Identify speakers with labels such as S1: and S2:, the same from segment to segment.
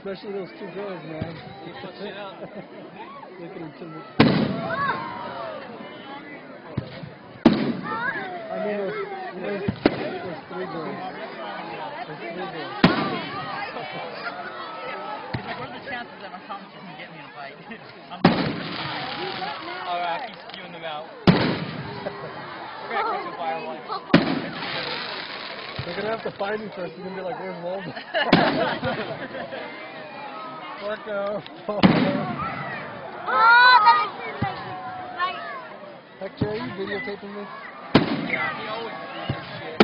S1: Especially those two girls, man.
S2: You put shit up.
S1: Look at them two. I mean, there's three girls. There's three girls.
S2: It's like, what are the chances that my comments can get me in a fight? Alright, I'll keep spewing them out. We're gonna catch a FireWorks.
S1: They're gonna have to find me first. They're gonna be like, "Where's Walden?" Marco. Hector, are you videotaping me?
S2: Yeah, he always does this shit.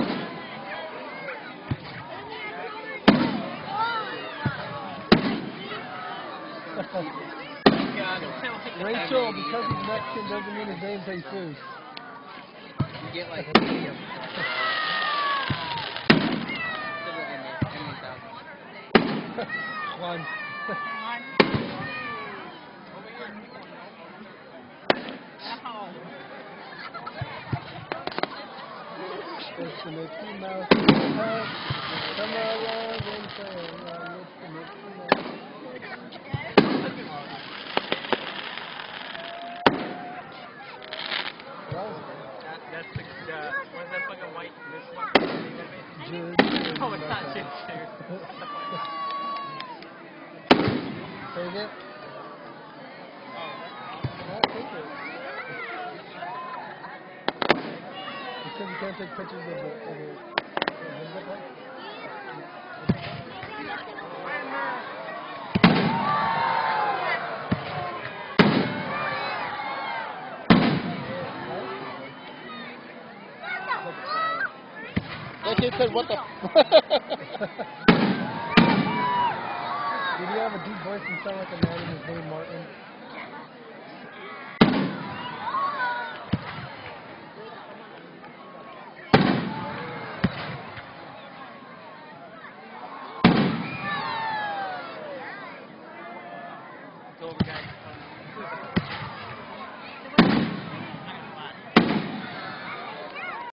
S1: Rachel, because he's Mexican doesn't mean his name's Jesus.
S2: You get like a medium.
S1: One. It's the Mickey Mouse. Come along and play along with the Mickey Mouse.
S2: That's the, what is that fucking white, this one? Oh, it's not Jim Sears.
S1: Take it?
S2: Oh,
S1: Yeah, take it. You said you can't take pictures of the That kid said, "What the?" Did he have a deep voice and sound like a man in his name, Martin?
S2: it's over, guys.